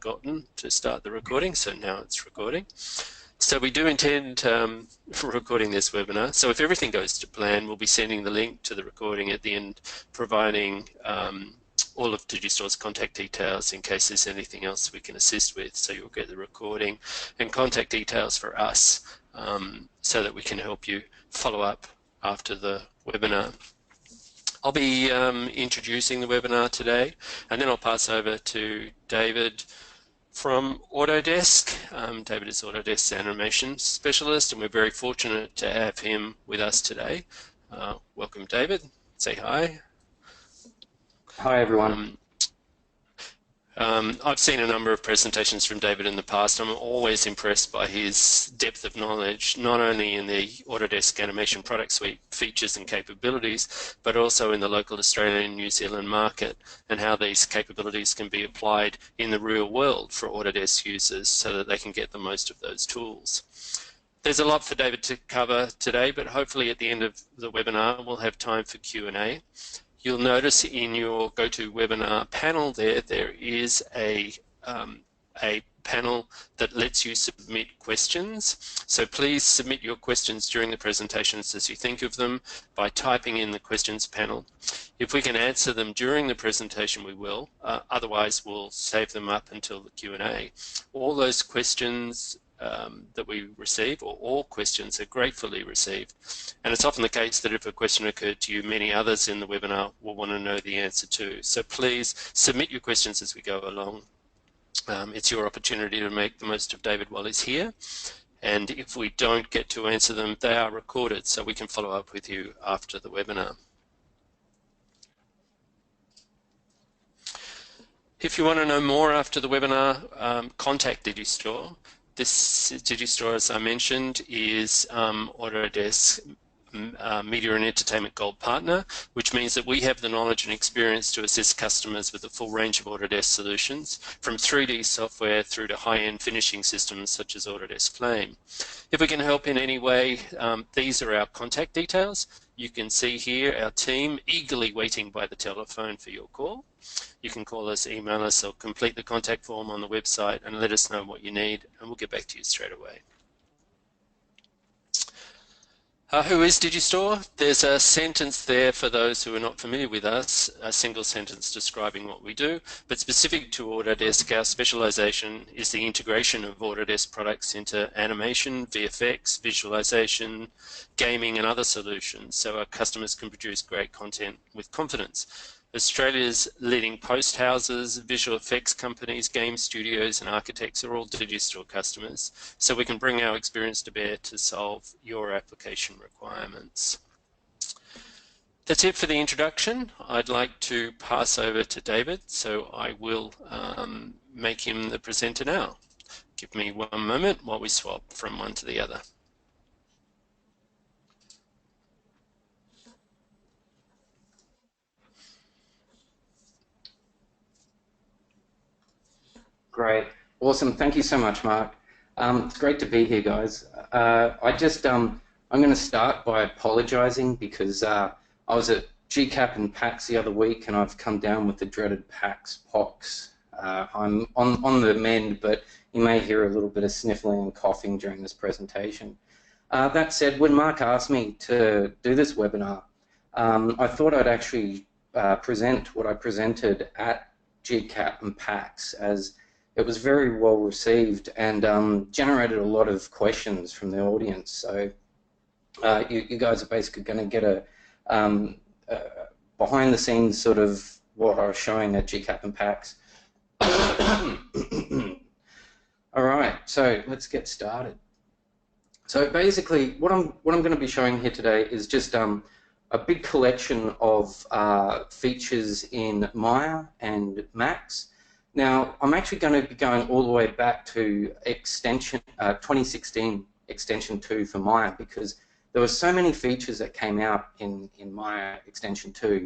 forgotten to start the recording, so now it's recording. So we do intend for recording this webinar. So if everything goes to plan, we'll be sending the link to the recording at the end, providing all of Digistore's contact details in case there's anything else we can assist with. So you'll get the recording and contact details for us so that we can help you follow up after the webinar. I'll be introducing the webinar today, and then I'll pass over to David from Autodesk. David is Autodesk's animation specialist, and we're very fortunate to have him with us today. Welcome, David. Say hi. Hi, everyone. I've seen a number of presentations from David in the past. I'm always impressed by his depth of knowledge, not only in the Autodesk Animation Product Suite features and capabilities, but also in the local Australian and New Zealand market, and how these capabilities can be applied in the real world for Autodesk users so that they can get the most of those tools. There's a lot for David to cover today, but hopefully at the end of the webinar we'll have time for Q&A. You'll notice in your GoToWebinar panel there is a panel that lets you submit questions. So please submit your questions during the presentations as you think of them by typing in the questions panel. If we can answer them during the presentation, we will. Otherwise, we'll save them up until the Q&A. All those questions that we receive, or all questions, are gratefully received. And it's often the case that if a question occurred to you, many others in the webinar will want to know the answer to. So please submit your questions as we go along. It's your opportunity to make the most of David while he's here. And if we don't get to answer them, they are recorded, so we can follow up with you after the webinar. If you want to know more after the webinar, contact Digistore. This Digistore, as I mentioned, is Autodesk Media and Entertainment Gold Partner, which means that we have the knowledge and experience to assist customers with a full range of Autodesk solutions, from 3D software through to high-end finishing systems such as Autodesk Flame. If we can help in any way, these are our contact details. You can see here our team eagerly waiting by the telephone for your call. You can call us, email us, or complete the contact form on the website and let us know what you need, and we'll get back to you straight away. Who is Digistore? There's a sentence there for those who are not familiar with us, a single sentence describing what we do, but specific to Autodesk, our specialization is the integration of Autodesk products into animation, VFX, visualization, gaming, and other solutions, so our customers can produce great content with confidence. Australia's leading post houses, visual effects companies, game studios, and architects are all Digistore customers, so we can bring our experience to bear to solve your application requirements. That's it for the introduction. I'd like to pass over to David, so I will make him the presenter now. Give me one moment while we swap from one to the other. Great. Awesome. Thank you so much, Mark. It's great to be here, guys. I'm going to start by apologizing because I was at GCAP and PAX the other week, and I've come down with the dreaded PAX pox. I'm on the mend, but you may hear a little bit of sniffling and coughing during this presentation. That said, when Mark asked me to do this webinar, I thought I'd actually present what I presented at GCAP and PAX, as it was very well received and generated a lot of questions from the audience. So you guys are basically going to get a behind the scenes sort of what I was showing at GCAP and PAX. All right, so let's get started. So basically what I'm going to be showing here today is just a big collection of features in Maya and Max. Now, I'm actually going to be going all the way back to extension 2016 extension 2 for Maya, because there were so many features that came out in Maya extension 2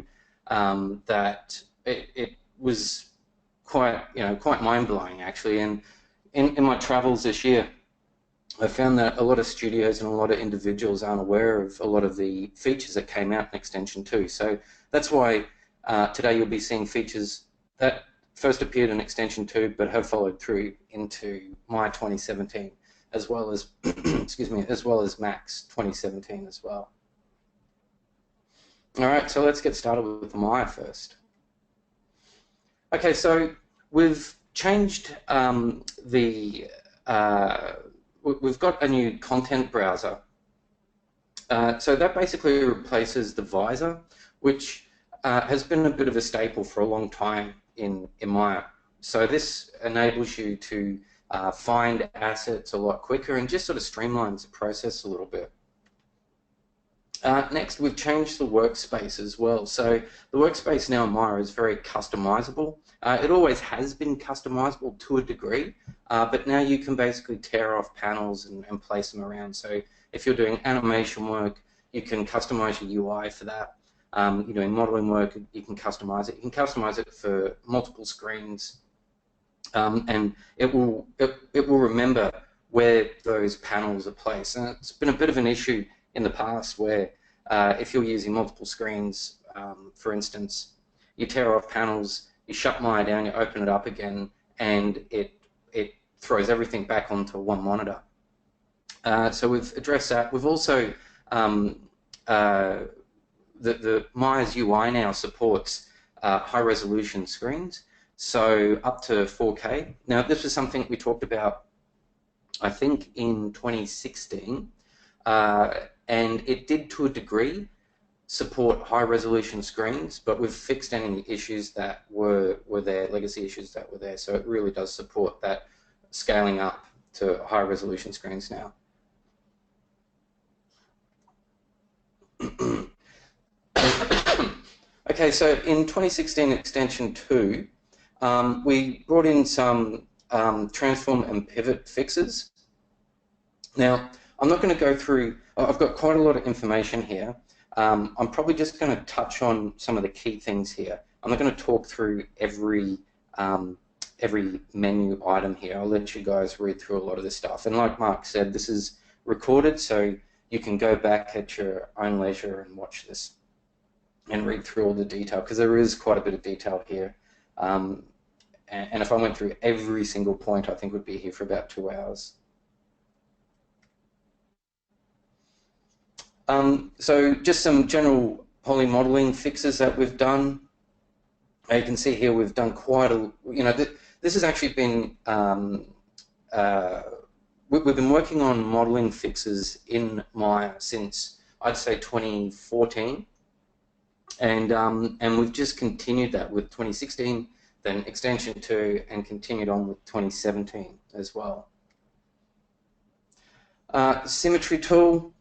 that it was quite mind-blowing actually. And in my travels this year, I found that a lot of studios and a lot of individuals aren't aware of a lot of the features that came out in extension 2. So that's why today you'll be seeing features that first appeared in Extension 2, but have followed through into Maya 2017, as well as excuse me, as well as Max 2017 as well. All right, so let's get started with Maya first. Okay, so we've changed we've got a new content browser. So that basically replaces the visor, which has been a bit of a staple for a long time in Maya. So this enables you to find assets a lot quicker and just sort of streamlines the process a little bit. Next, we've changed the workspace as well. So the workspace now in Maya is very customizable. It always has been customizable to a degree, but now you can basically tear off panels and place them around. So if you're doing animation work, you can customize your UI for that. You're doing modeling work, you can customize it. You can customize it for multiple screens, and it will remember where those panels are placed. And it's been a bit of an issue in the past where if you're using multiple screens, for instance, you tear off panels, you shut Maya down, you open it up again, and it throws everything back onto one monitor. So we've addressed that. We've also the Maya's UI now supports high-resolution screens, so up to 4K. Now, this was something we talked about, I think, in 2016, and it did, to a degree, support high-resolution screens, but we've fixed any issues that were there, legacy issues that were there, so it really does support that scaling up to high-resolution screens now. Okay, so in 2016 Extension 2, we brought in some transform and pivot fixes. Now, I'm not going to go through, I've got quite a lot of information here. I'm probably just going to touch on some of the key things here. I'm not going to talk through every menu item here. I'll let you guys read through a lot of this stuff. And like Mark said, this is recorded, so you can go back at your own leisure and watch this and read through all the detail, because there is quite a bit of detail here. And if I went through every single point, I think we'd be here for about 2 hours. So just some general poly modeling fixes that we've done. You can see here we've done quite a, this has actually been, we've been working on modeling fixes in Maya since, I'd say, 2014. And we've just continued that with 2016, then Extension 2, and continued on with 2017 as well. Symmetry tool.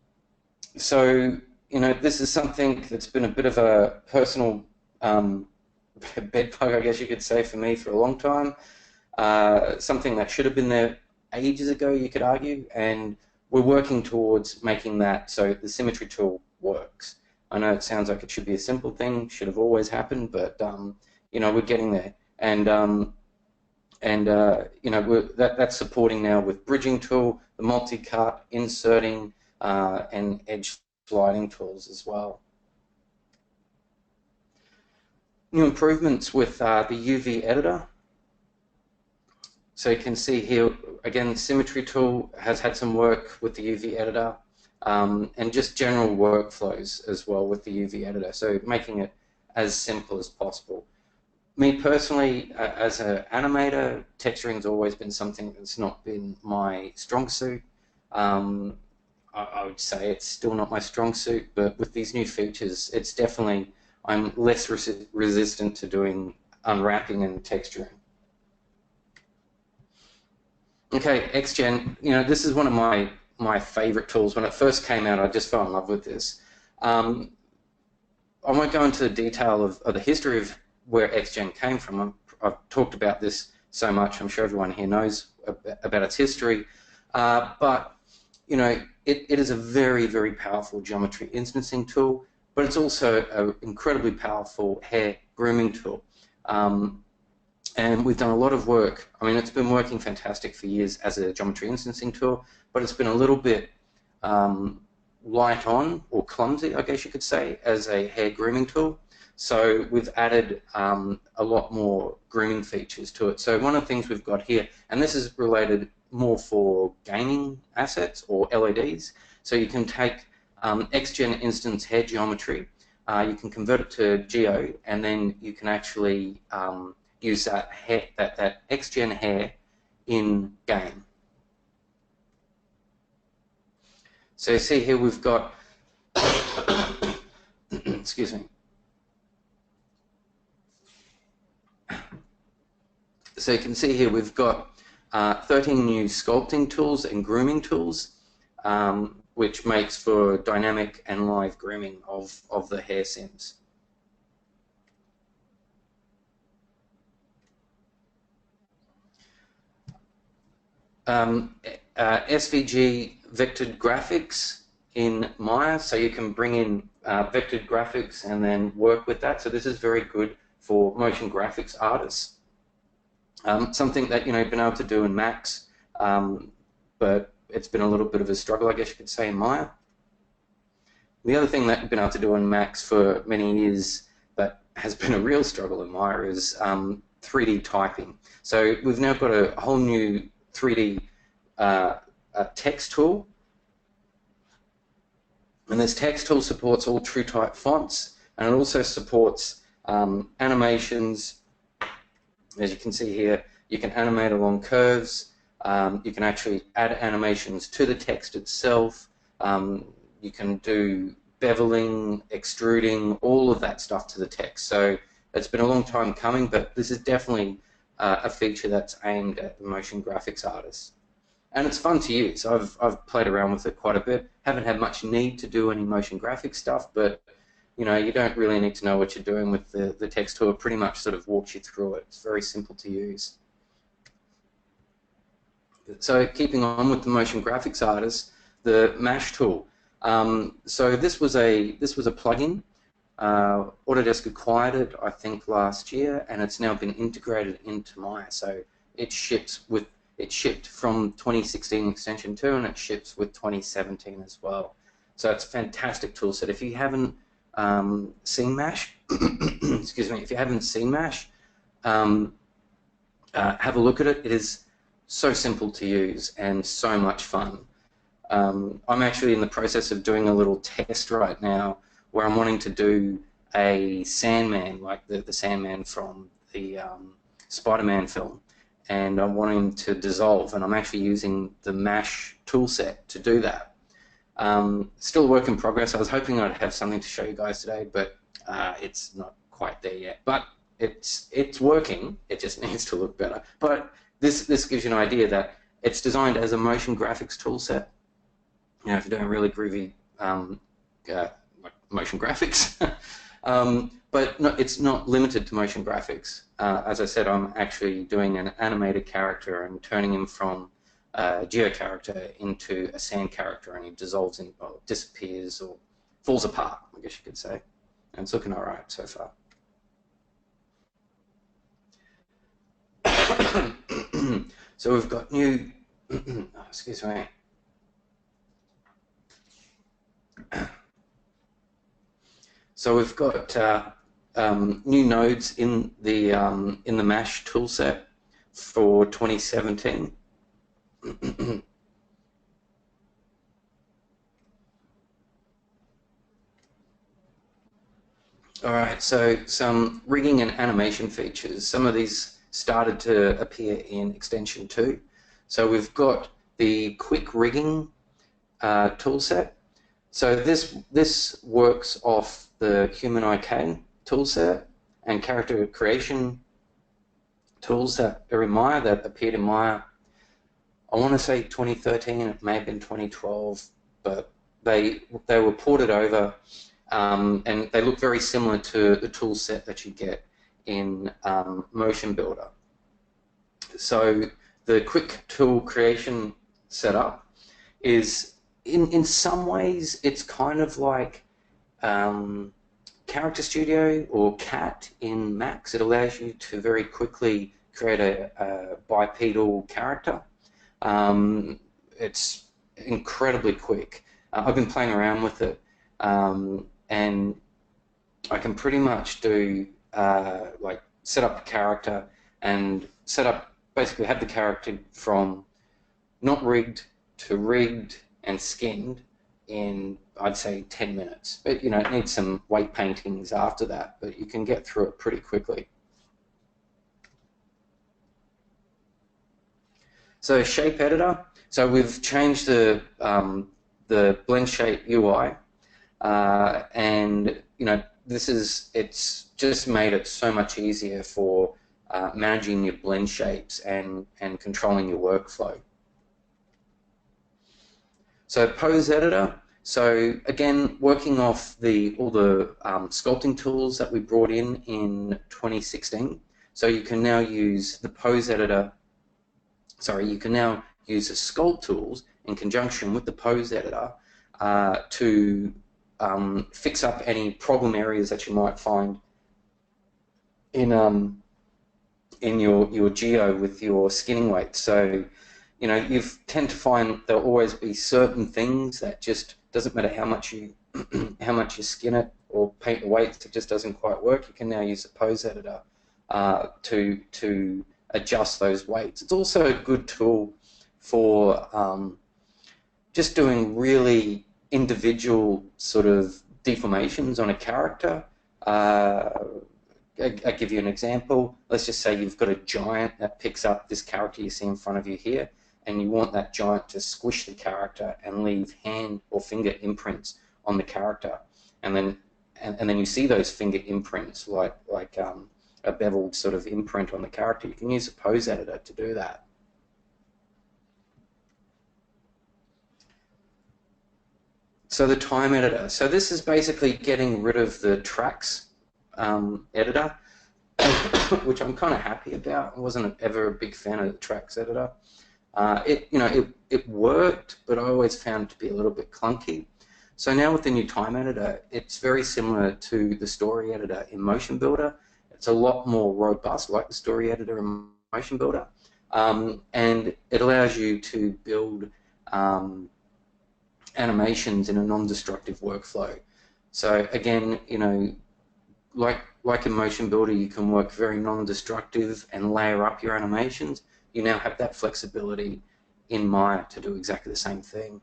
So, this is something that's been a bit of a personal bed bug, I guess you could say, for me for a long time. Something that should have been there ages ago, you could argue, and we're working towards making that so the symmetry tool works. I know it sounds like it should be a simple thing, should have always happened, but we're getting there, and that's supporting now with bridging tool, the multi-cut, inserting, and edge sliding tools as well. New improvements with the UV editor. So you can see here again, symmetry tool has had some work with the UV editor. And just general workflows as well with the UV editor, so making it as simple as possible. Me personally, as an animator, texturing's always been something that's not been my strong suit. I would say it's still not my strong suit, but with these new features, it's definitely, I'm less resistant to doing unwrapping and texturing. Okay, XGen, this is one of my favorite tools. When it first came out, I just fell in love with this. I won't go into the detail of the history of where XGen came from. I've talked about this so much, I'm sure everyone here knows about its history. But, it is a very, very powerful geometry instancing tool, but it's also an incredibly powerful hair grooming tool. And we've done a lot of work. I mean, it's been working fantastic for years as a geometry instancing tool, but it's been a little bit light on, or clumsy, I guess you could say, as a hair grooming tool. So we've added a lot more grooming features to it. So one of the things we've got here, and this is related more for gaming assets or LEDs, so you can take XGen instance hair geometry, you can convert it to Geo, and then you can actually use that hair, that XGen hair in game. So you see here we've got, excuse me. So you can see here we've got 13 new sculpting tools and grooming tools, which makes for dynamic and live grooming of the hair sims. SVG vectored graphics in Maya, so you can bring in vectored graphics and then work with that. So this is very good for motion graphics artists. Something that you've been able to do in Max, but it's been a little bit of a struggle, I guess you could say, in Maya. The other thing that you've been able to do in Max for many years, but has been a real struggle in Maya, is 3D typing. So we've now got a whole new 3D text tool, and this text tool supports all TrueType fonts, and it also supports animations. As you can see here, you can animate along curves. You can actually add animations to the text itself. You can do beveling, extruding, all of that stuff to the text. So it's been a long time coming, but this is definitely a feature that's aimed at the motion graphics artists. And it's fun to use. I've played around with it quite a bit. Haven't had much need to do any motion graphics stuff, but you don't really need to know what you're doing with the text tool. It pretty much sort of walks you through it. It's very simple to use. So keeping on with the motion graphics artists, the Mesh tool. So this was a plugin. Autodesk acquired it, I think, last year, and it's now been integrated into Maya. So it shipped from 2016 extension 2, and it ships with 2017 as well. So it's a fantastic tool set. If you haven't seen Mesh, excuse me, if you haven't seen Mesh, have a look at it. It is so simple to use and so much fun. I'm actually in the process of doing a little test right now where I'm wanting to do a Sandman, like the Sandman from the Spider-Man film, and I'm wanting to dissolve, and I'm actually using the Mesh toolset to do that. Still a work in progress. I was hoping I'd have something to show you guys today, but it's not quite there yet. But it's working. It just needs to look better. But this gives you an idea that it's designed as a motion graphics toolset. If you're doing really groovy motion graphics. But no, it's not limited to motion graphics. As I said, I'm actually doing an animated character and turning him from a geo character into a sand character, and he dissolves in, or disappears, or falls apart, I guess you could say. And it's looking all right so far. So we've got new, excuse me. So we've got new nodes in the Mesh toolset for 2017. All right, so some rigging and animation features. Some of these started to appear in extension 2. So we've got the quick rigging toolset. So this works off the Human IK toolset and character creation tools that are in Maya, that appeared in Maya. I want to say 2013, it may have been 2012, but they were ported over, and they look very similar to the tool set that you get in Motion Builder. So the quick tool creation setup is, in some ways, it's kind of like Character Studio or CAT in Max. It allows you to very quickly create a bipedal character. It's incredibly quick. I've been playing around with it, and I can pretty much do like set up the character and basically have the character from not rigged to rigged and skinned in, I'd say, 10 minutes. But, you know, it needs some weight paintings after that, but you can get through it pretty quickly. So shape editor. So we've changed the blend shape UI, and you know, it's just made it so much easier for managing your blend shapes and controlling your workflow. So pose editor. So again, working off all the sculpting tools that we brought in 2016. So you can now use the pose editor. Sorry, you can now use the sculpt tools in conjunction with the pose editor to fix up any problem areas that you might find in your geo with your skinning weight. So, you know, you tend to find there'll always be certain things that just doesn't matter how much you skin it or paint the weights, it just doesn't quite work. You can now use the pose editor to adjust those weights. It's also a good tool for just doing really individual sort of deformations on a character. I'll give you an example. Let's just say you've got a giant that picks up this character you see in front of you here, and you want that giant to squish the character and leave hand or finger imprints on the character, and then you see those finger imprints like a beveled sort of imprint on the character. You can use a pose editor to do that. So the time editor. So this is basically getting rid of the tracks editor, which I'm kind of happy about. I wasn't ever a big fan of the tracks editor. It worked, but I always found it to be a little bit clunky. So now with the new time editor, it's very similar to the story editor in Motion Builder. It's a lot more robust, like the story editor in Motion Builder, and it allows you to build animations in a non-destructive workflow. So again, you know, like in Motion Builder, you can work very non-destructive and layer up your animations. You now have that flexibility in Maya to do exactly the same thing.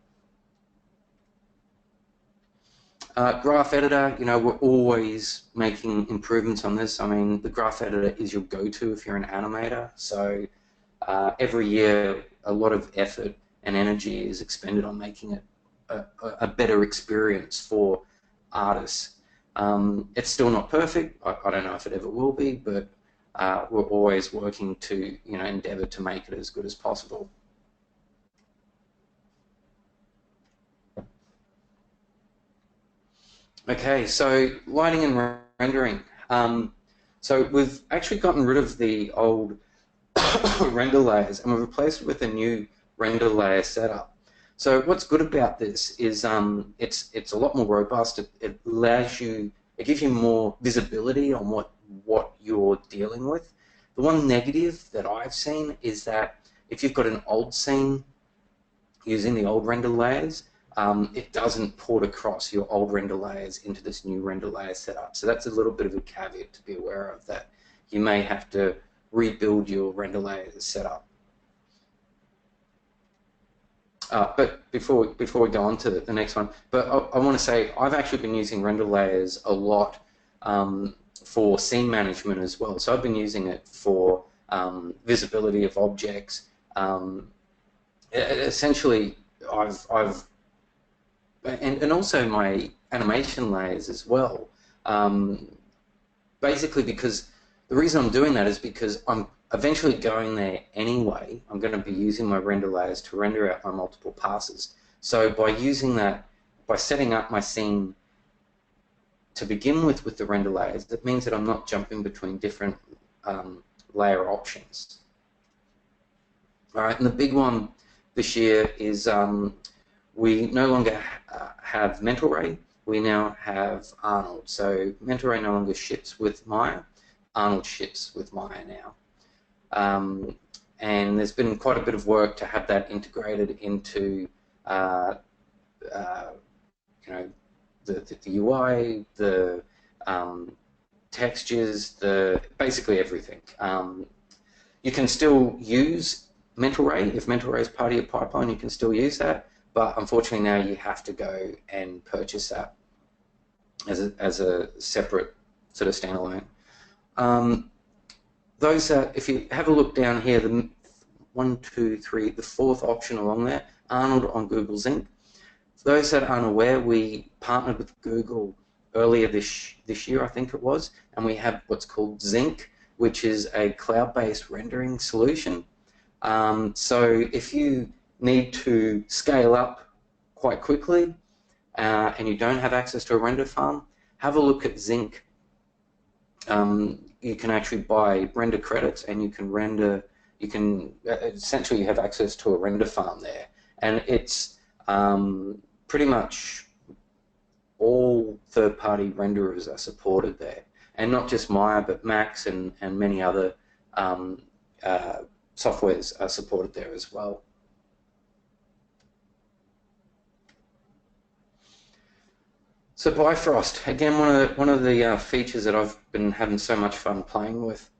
Graph editor, you know, we're always making improvements on this. I mean, the graph editor is your go-to if you're an animator. So every year, a lot of effort and energy is expended on making it a better experience for artists. It's still not perfect. I don't know if it ever will be, but we're always working to, you know, endeavor to make it as good as possible. Okay, so lighting and rendering. So we've actually gotten rid of the old render layers and we've replaced it with a new render layer setup. So what's good about this is it's a lot more robust. It allows you, it gives you more visibility on what you're dealing with. The one negative that I've seen is that if you've got an old scene using the old render layers, it doesn't port across your old render layers into this new render layer setup. So that's a little bit of a caveat to be aware of, that you may have to rebuild your render layers setup. But before we go on to the next one, but I want to say I've actually been using render layers a lot for scene management as well. So I've been using it for visibility of objects. Essentially, and also my animation layers as well. Basically, because the reason I'm doing that is because I'm eventually going there anyway. I'm going to be using my render layers to render out my multiple passes. So by using that, by setting up my scene to begin with the render layers, that means that I'm not jumping between different layer options. All right, and the big one this year is we no longer have Mental Ray, we now have Arnold. So Mental Ray no longer ships with Maya, Arnold ships with Maya now. And there's been quite a bit of work to have that integrated into you know, the UI, the textures, basically everything. You can still use Mental Ray. If Mental Ray is part of your pipeline, you can still use that. But unfortunately now you have to go and purchase that as a separate sort of standalone. If you have a look down here, the 1, 2, 3, the fourth option along there, Arnold on Google Zinc. For those that aren't aware, we partnered with Google earlier this year, I think it was, and we have what's called Zinc, which is a cloud-based rendering solution. So if you need to scale up quite quickly and you don't have access to a render farm, have a look at Zinc. You can actually buy render credits and you can render, essentially you have access to a render farm there. And it's pretty much all third-party renderers are supported there. And not just Maya, but Max and many other softwares are supported there as well. So Bifrost, again, one of the features that I've been having so much fun playing with.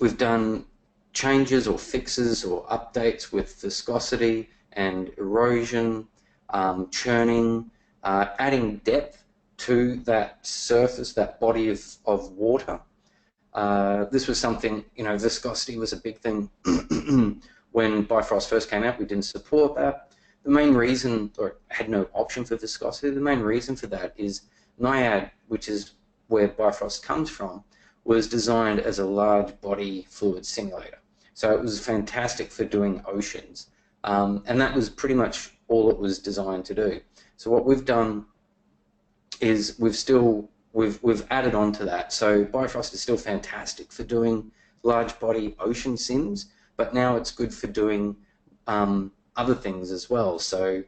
We've done changes or fixes or updates with viscosity and erosion, churning, adding depth to that surface, that body of water. This was something, viscosity was a big thing when Bifrost first came out. We didn't support that. The main reason, or had no option for viscosity, the main reason for that is Naiad, which is where Bifrost comes from, was designed as a large body fluid simulator. So it was fantastic for doing oceans. And that was pretty much all it was designed to do. So what we've done is we've added on to that. So Bifrost is still fantastic for doing large body ocean sims, but now it's good for doing other things as well. So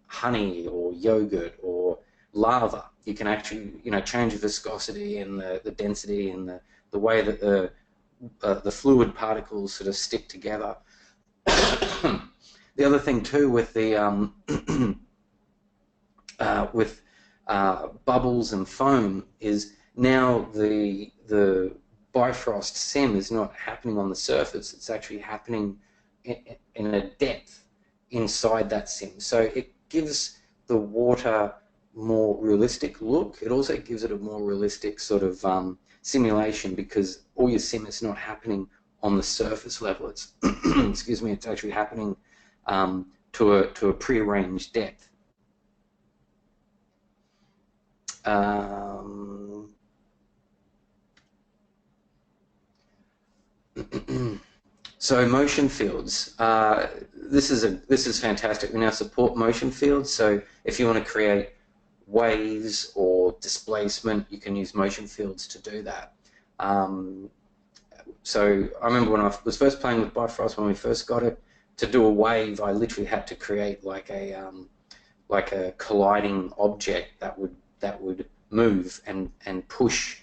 honey or yogurt or lava, you can actually change the viscosity and the density and the way that the fluid particles sort of stick together. The other thing too with the bubbles and foam is now the Bifrost sim is not happening on the surface, it's actually happening in a depth inside that sim. So it gives the water more realistic look. It also gives it a more realistic sort of simulation, because all your sim is not happening on the surface level. It's excuse me, it's actually happening to a prearranged depth. So motion fields. This is fantastic. We now support motion fields. So if you want to create waves or displacement, you can use motion fields to do that. So I remember when I was first playing with Bifrost, when we first got it, to do a wave, I literally had to create like a colliding object that would move and push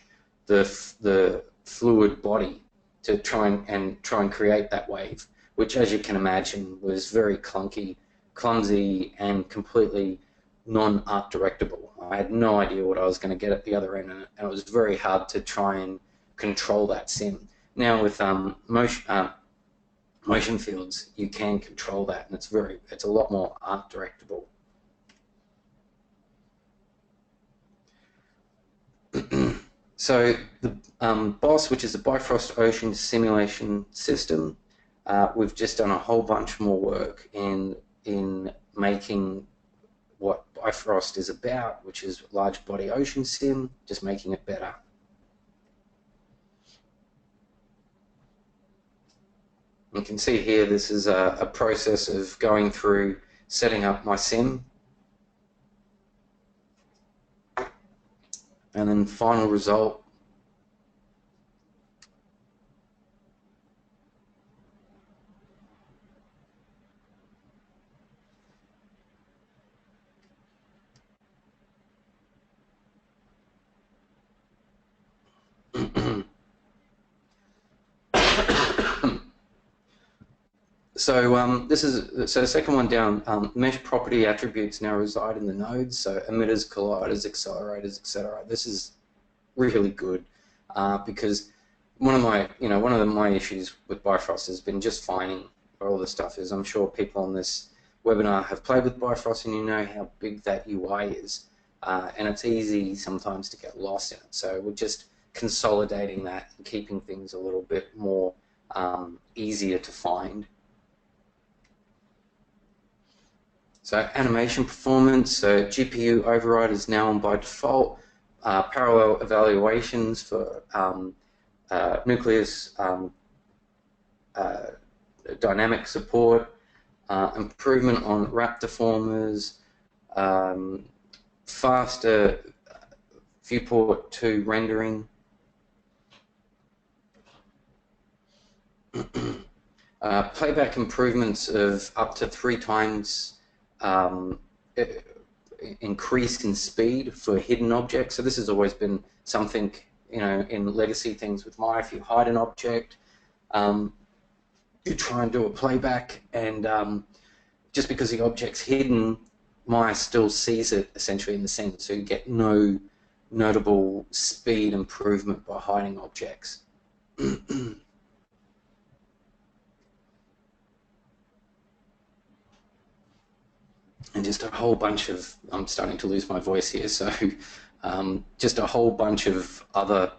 the fluid body to try and create that wave, which, as you can imagine, was very clunky, clumsy, and completely non-art directable. I had no idea what I was going to get at the other end, and it was very hard to try and control that sim. Now with motion fields, you can control that, and it's a lot more art directable. So the BOSS, which is the Bifrost Ocean Simulation System, we've just done a whole bunch more work in making what Bifrost is about, which is large body ocean sim, just making it better. You can see here this is a process of going through setting up my sim, and then final result. So the second one down, mesh property attributes now reside in the nodes, so emitters, colliders, accelerators, etc. This is really good because one of my issues with Bifrost has been just finding where all the stuff is. I'm sure people on this webinar have played with Bifrost and you know how big that UI is, and it's easy sometimes to get lost in it. So we're just consolidating that and keeping things a little bit more easier to find. So animation performance, so GPU override is now on by default. Parallel evaluations for nucleus dynamic support, improvement on wrap deformers, faster viewport 2 rendering, playback improvements of up to 3 times increase in speed for hidden objects. So this has always been something, in legacy things with Maya. If you hide an object, you try and do a playback, and just because the object's hidden, Maya still sees it essentially in the scene. So you get no notable speed improvement by hiding objects. And just a whole bunch of, I'm starting to lose my voice here, so just a whole bunch of other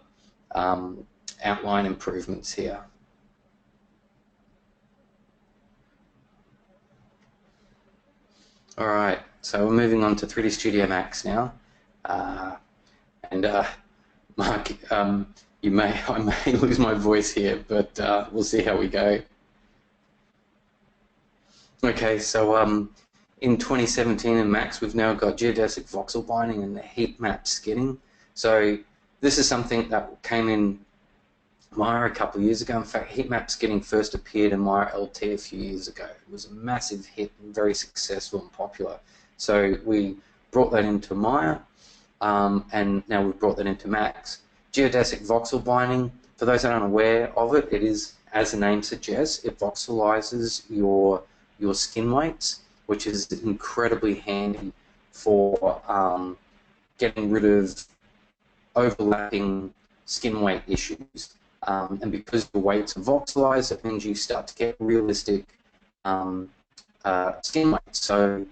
outline improvements here. All right, so we're moving on to 3D Studio Max now. Mark, I may lose my voice here, but we'll see how we go. Okay, so in 2017 in Max, we've now got geodesic voxel binding and the Heatmap Skinning. So this is something that came in Maya a couple of years ago. In fact, Heatmap Skinning first appeared in Maya LT a few years ago. It was a massive hit and very successful and popular. So we brought that into Maya, and now we've brought that into Max. Geodesic voxel binding, for those that aren't aware of it, it is, as the name suggests, it voxelizes your skin weights, which is incredibly handy for getting rid of overlapping skin weight issues. And because the weights are voxelized, it means you start to get realistic skin weights. So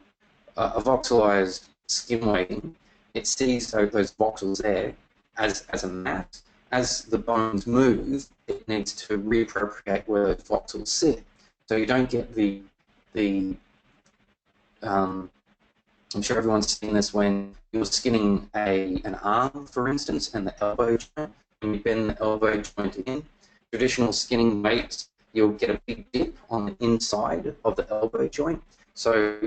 a voxelized skin weighting, it sees those voxels there as a mass. As the bones move, it needs to reappropriate where those voxels sit. So you don't get the I'm sure everyone's seen this when you're skinning an arm, for instance, and the elbow joint. When you bend the elbow joint in, traditional skinning weights, you'll get a big dip on the inside of the elbow joint. So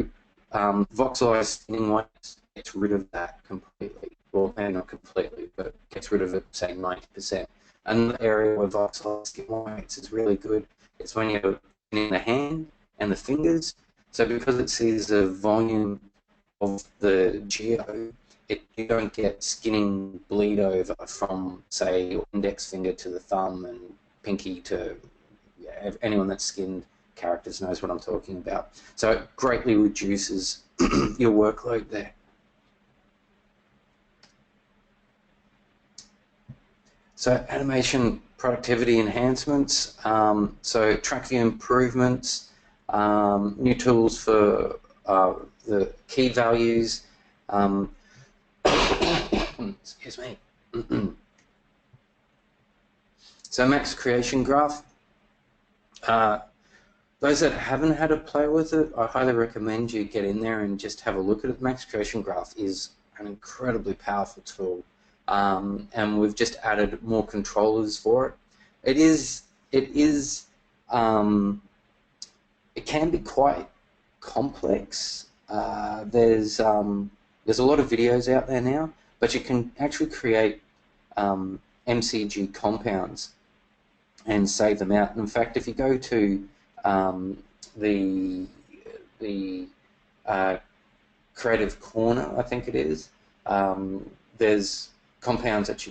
voxelized skinning weights gets rid of that completely. Well, maybe not completely, but gets rid of it, say, 90%. Another area where voxelized skinning weights is really good is when you're skinning the hand and the fingers. So because it sees the volume of the geo, you don't get skinning bleed over from, say, your index finger to the thumb and pinky to, anyone that's skinned characters knows what I'm talking about. So it greatly reduces your workload there. So animation productivity enhancements, so track view improvements, new tools for the key values. Excuse me. So Max Creation Graph. Those that haven't had a play with it, I highly recommend you get in there and just have a look at it. Max Creation Graph is an incredibly powerful tool, and we've just added more controllers for it. It can be quite complex. There's a lot of videos out there now, but you can actually create MCG compounds and save them out. In fact, if you go to the Creative Corner, I think it is, there's compounds that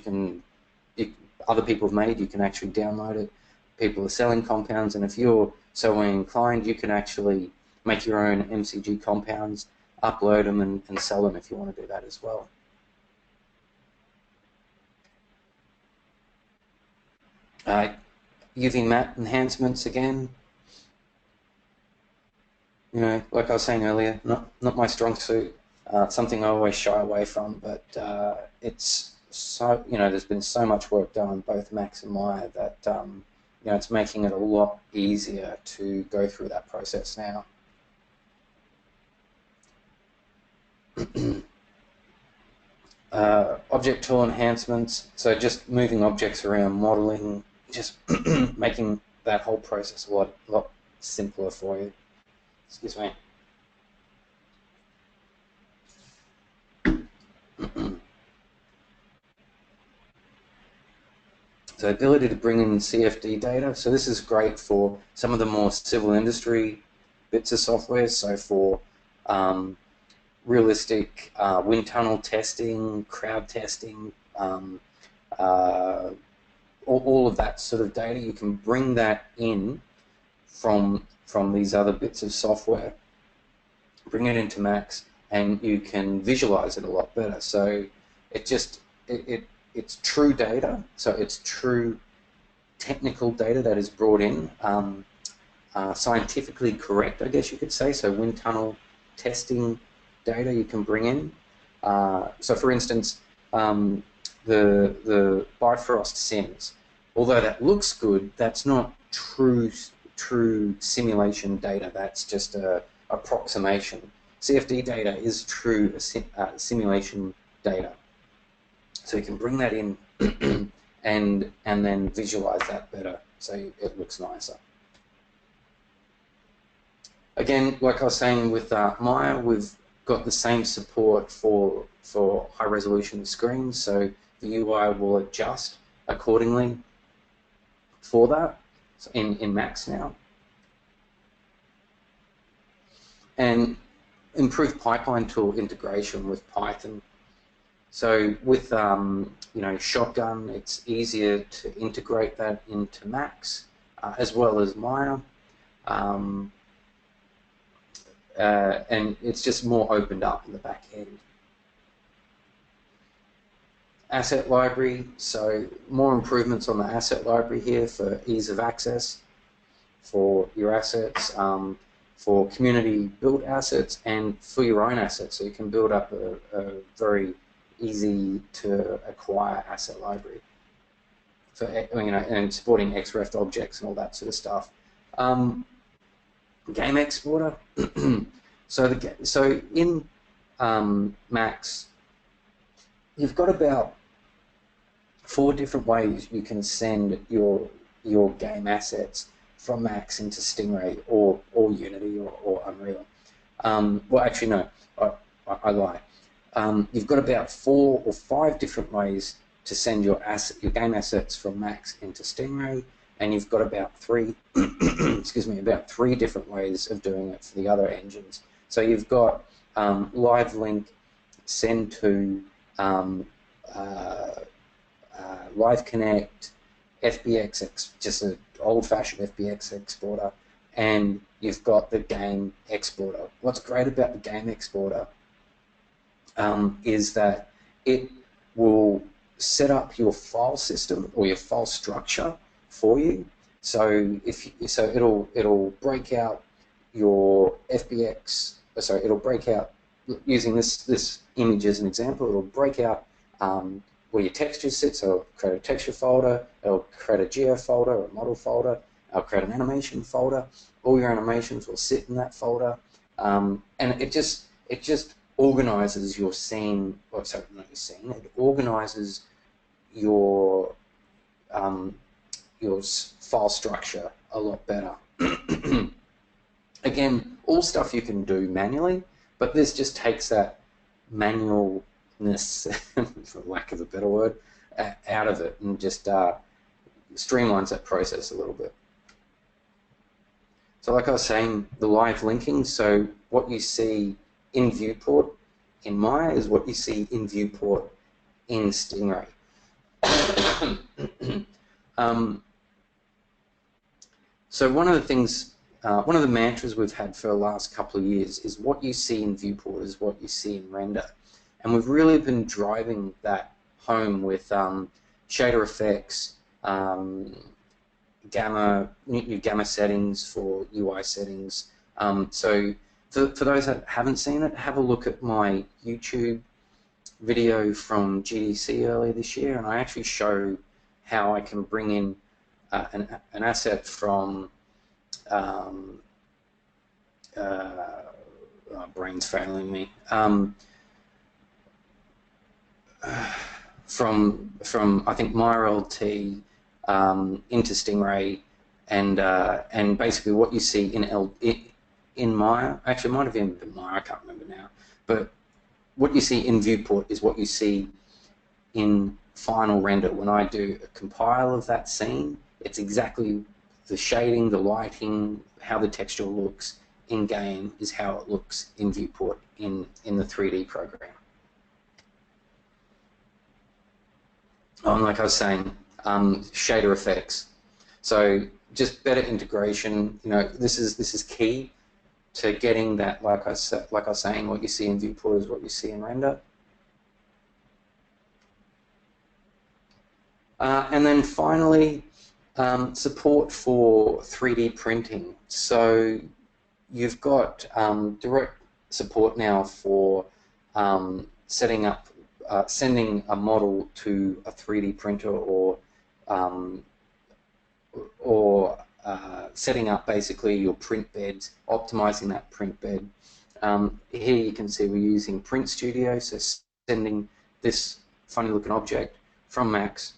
other people have made. You can actually download it. people are selling compounds, and if you're so inclined, you can actually make your own MCG compounds, upload them, and sell them if you want to do that as well. UV matte enhancements again. You know, like I was saying earlier, not my strong suit. Something I always shy away from, but it's so, you know, there's been so much work done on both Max and Maya that you know, it's making it a lot easier to go through that process now. Object tool enhancements, so just moving objects around, modeling, just making that whole process a lot simpler for you. Excuse me. So ability to bring in CFD data. So this is great for some of the more civil industry bits of software. So for realistic wind tunnel testing, crowd testing, all of that sort of data, you can bring that in from these other bits of software, bring it into Max, and you can visualize it a lot better. So it's true data, so it's true technical data that is brought in, scientifically correct, I guess you could say. So wind tunnel testing data you can bring in. So for instance, the Bifrost sims, although that looks good, that's not true simulation data. That's just a approximation. CFD data is true simulation data. So you can bring that in and then visualize that better so it looks nicer. Again, like I was saying with Maya, we've got the same support for high resolution screens, so the UI will adjust accordingly for that in Max now. And improve pipeline tool integration with Python. So with you know, Shotgun, it's easier to integrate that into Max as well as Maya, and it's just more opened up in the back end. Asset library, so more improvements on the asset library here for ease of access for your assets, for community built assets, and for your own assets, so you can build up a very easy to acquire asset library for, you know, and supporting XREF objects and all that sort of stuff. Game exporter. So in Max, you've got about 4 different ways you can send your game assets from Max into Stingray or Unity or Unreal. Well, actually, no, I lie. You've got about 4 or 5 different ways to send your game assets from Max into Stingray, and you've got about 3, excuse me, about 3 different ways of doing it for the other engines. So you've got Live Link, Send to, Live Connect, FBX, just an old-fashioned FBX exporter, and you've got the game exporter. What's great about the game exporter is that it will set up your file system or your file structure for you. So it'll break out your FBX. Sorry, it'll break out, using this image as an example. It'll break out where your textures sit. So it'll create a texture folder. It'll create a geo folder or a model folder. It'll create an animation folder. All your animations will sit in that folder, and it just organizes your scene. Or sorry, not your scene. It organizes your file structure a lot better. Again, all stuff you can do manually, but this just takes that manualness, for lack of a better word, out of it and just streamlines that process a little bit. So like I was saying, the live linking, so what you see in viewport in Maya is what you see in viewport in Stingray. So one of the things, one of the mantras we've had for the last couple of years is what you see in viewport is what you see in render. And we've really been driving that home with shader effects, new gamma settings for UI settings. So for those that haven't seen it, have a look at my YouTube video from GDC earlier this year, and I actually show how I can bring in an asset from brain's failing me. From I think MyRLT into Stingray, and basically what you see in Maya, actually it might have even been Maya, I can't remember now, but what you see in viewport is what you see in final render. When I do a compile of that scene, it's exactly the shading, the lighting, how the texture looks in game is how it looks in viewport in the 3D program. And like I was saying, shader effects. So just better integration. You know, this is key to getting that. Like I was saying, what you see in viewport is what you see in render. And then finally, support for 3D printing. So you've got direct support now for setting up, sending a model to a 3D printer, or setting up basically your print beds, optimizing that print bed. Here you can see we're using Print Studio, so sending this funny looking object from Max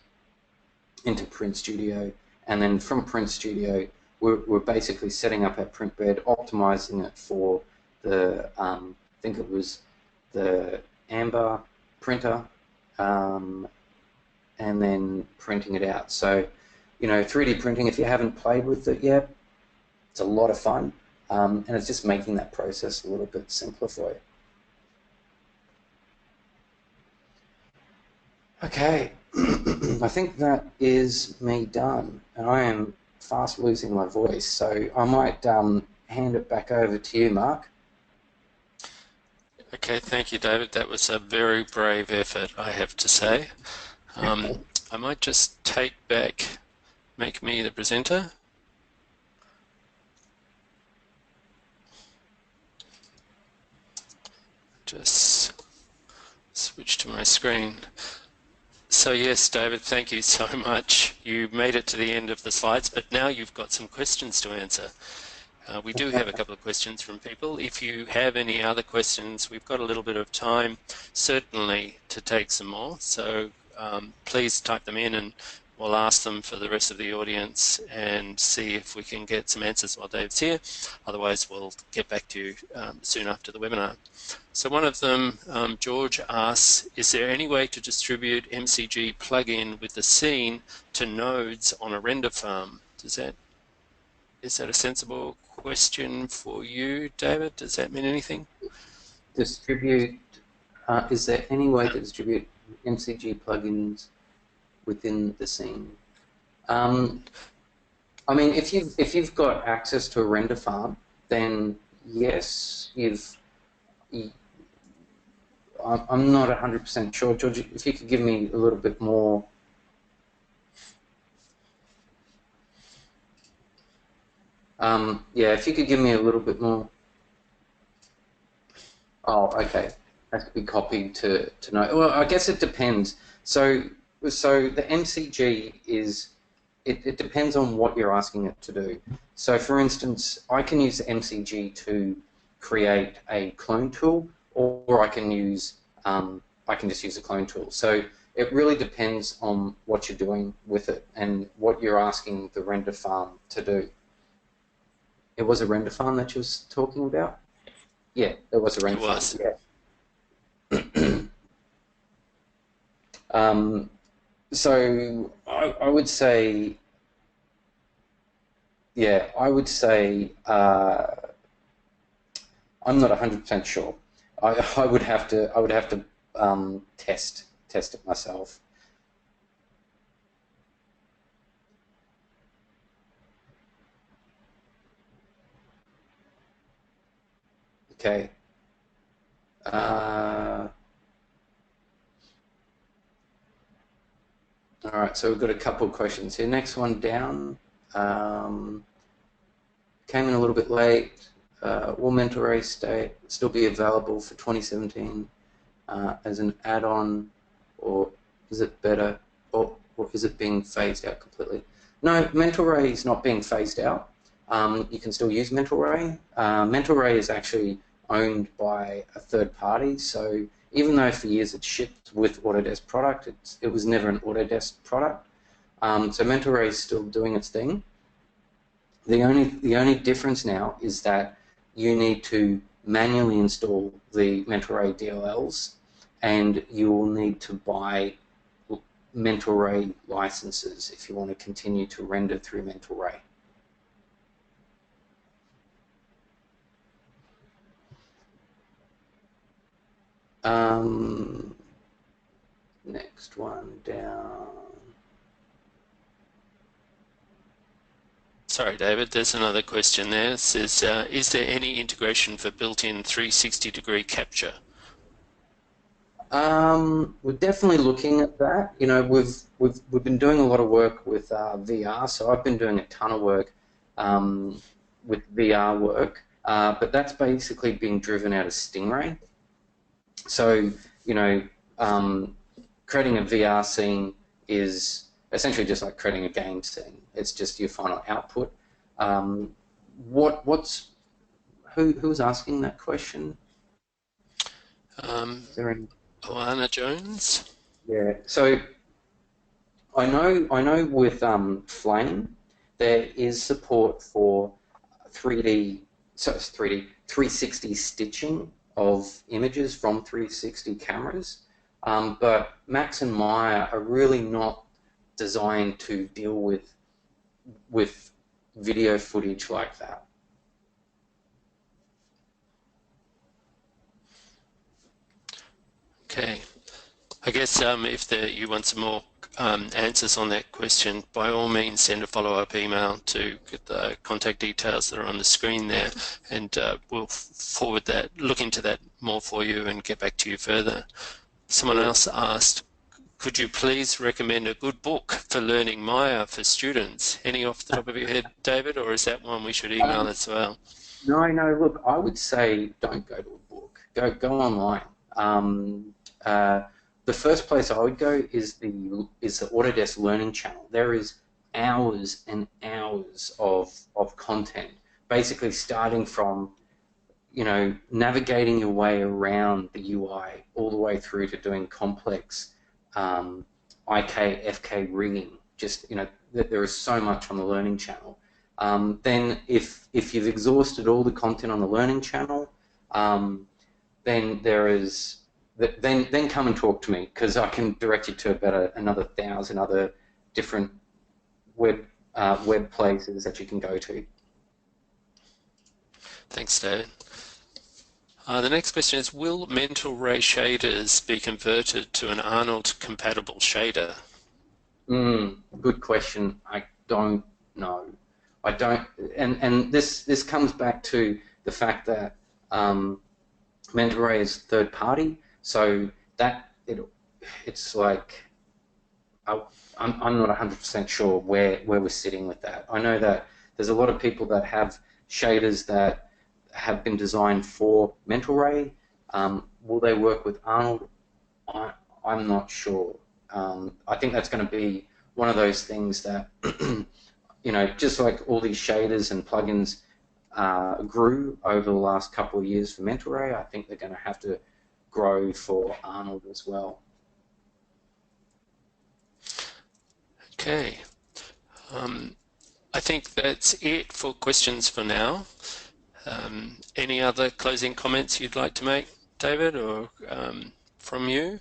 into Print Studio, and then from Print Studio we're basically setting up our print bed, optimizing it for the I think it was the Amber printer, and then printing it out. So, you know, 3D printing, if you haven't played with it yet, it's a lot of fun, and it's just making that process a little bit simpler for you. Okay, I think that is me done, and I am fast losing my voice, so I might hand it back over to you, Mark. Okay, thank you, David. That was a very brave effort, I have to say. I might just make me the presenter. Just switch to my screen. So yes, David, thank you so much. You made it to the end of the slides, but now you've got some questions to answer. We do have a couple of questions from people. If you have any other questions, we've got a little bit of time, certainly, to take some more. So please type them in and we'll ask them for the rest of the audience and see if we can get some answers while Dave's here. Otherwise, we'll get back to you soon after the webinar. So one of them, George asks, is there any way to distribute MCG plugin with the scene to nodes on a render farm? Is that a sensible question for you, David? Does that mean anything? Distribute, is there any way to distribute MCG plugins within the scene? I mean, if you've got access to a render farm, then yes, I'm not 100% sure. George, if you could give me a little bit more. Yeah, if you could give me a little bit more. Oh, okay. That could be copied to know. Well, I guess it depends. So the MCG is, it depends on what you're asking it to do. So for instance, I can use the MCG to create a clone tool, or I can use I can just use a clone tool. So it really depends on what you're doing with it and what you're asking the render farm to do. It was a render farm that you was talking about? Yeah, it was a render farm. Yeah. So I would say, yeah, I would say I'm not 100% sure. I would have to test it myself. Okay. All right, so we've got a couple of questions here. Next one down. Came in a little bit late. Will mental ray still be available for 2017 as an add-on, or is it better, or is it being phased out completely? No, mental ray is not being phased out. You can still use mental ray. Mental ray is actually owned by a third party, so even though for years it shipped with Autodesk product, it was never an Autodesk product. So mental ray is still doing its thing. The only difference now is that you need to manually install the mental ray DLLs, and you will need to buy mental ray licenses if you want to continue to render through mental ray. Next one down. Sorry, David, there's another question there. It says, is there any integration for built-in 360-degree capture? We're definitely looking at that. You know, we've been doing a lot of work with VR, so I've been doing a ton of work with VR work, but that's basically being driven out of Stingray. So, you know, creating a VR scene is essentially just like creating a game scene. It's just your final output. Who's asking that question? Is there any... Oana Jones? Yeah. So I know with Flame there is support for 360 stitching of images from 360 cameras, but Max and Maya are really not designed to deal with video footage like that. Okay. I guess if you want some more answers on that question, by all means send a follow-up email to get the contact details that are on the screen there, and we'll forward that, look into that more for you and get back to you further. Someone else asked, could you please recommend a good book for learning Maya for students? Any off the top of your head, David, or is that one we should email as well? No, look, I would say don't go to a book. Go online. The first place I would go is the Autodesk Learning Channel. There is hours and hours of content, basically starting from, you know, navigating your way around the UI all the way through to doing complex IK, FK rigging. Just, you know, there is so much on the Learning Channel. Then if you've exhausted all the content on the Learning Channel, then there is... Then come and talk to me, because I can direct you to about another 1,000 other different web places that you can go to. Thanks, David. The next question is, will mental ray shaders be converted to an Arnold compatible shader? Good question. I don't know. I don't, and this comes back to the fact that mental ray is third party. So that it's like I'm not 100% sure where we're sitting with that. I know that there's a lot of people that have shaders that have been designed for mental ray. Will they work with Arnold? I'm not sure. I think that's going to be one of those things that you know, just like all these shaders and plugins grew over the last couple of years for mental ray, I think they're going to have to grow for Arnold as well. Okay. I think that's it for questions for now. Any other closing comments you'd like to make, David, or from you?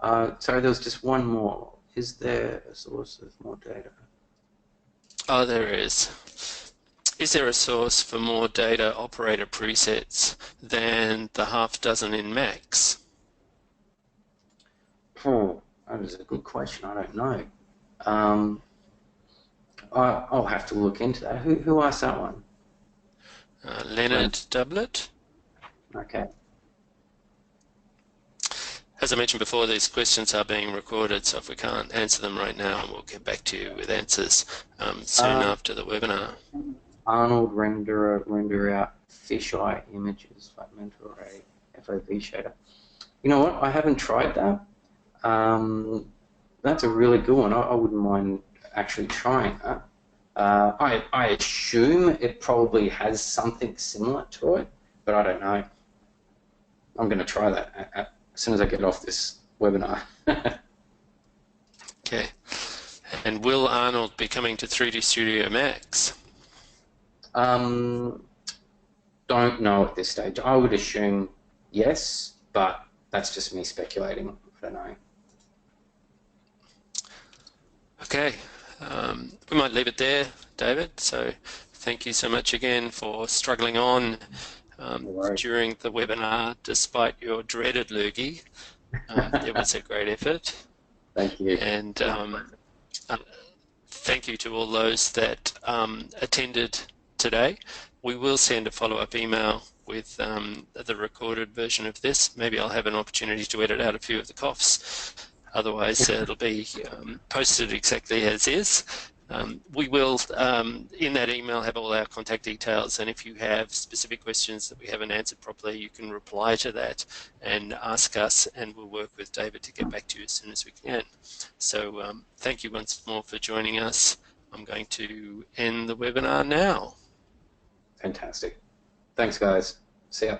Sorry, there was just one more. Is there a source of more data? Oh, there is. Is there a source for more data operator presets than the half dozen in Max? Oh, that is a good question. I don't know. I'll have to look into that. Who asked that one? Leonard Doublet. Okay. As I mentioned before, these questions are being recorded, so if we can't answer them right now, we'll get back to you with answers soon after the webinar. Arnold render out fisheye images, fragment array, FOV shader. You know what? I haven't tried that. That's a really good one. I wouldn't mind actually trying that. I assume it probably has something similar to it, but I don't know. I'm going to try that as soon as I get off this webinar. Okay. And will Arnold be coming to 3D Studio Max? Don't know at this stage. I would assume yes, but that's just me speculating. I don't know. Okay. We might leave it there, David. So thank you so much again for struggling on during the webinar, despite your dreaded lurgy. It was a great effort. Thank you. And thank you to all those that attended today. We will send a follow-up email with the recorded version of this. Maybe I'll have an opportunity to edit out a few of the coughs. Otherwise, it'll be posted exactly as is. We will, in that email, have all our contact details, and if you have specific questions that we haven't answered properly, you can reply to that and ask us, and we'll work with David to get back to you as soon as we can. So thank you once more for joining us. I'm going to end the webinar now. Fantastic. Thanks, guys. See ya.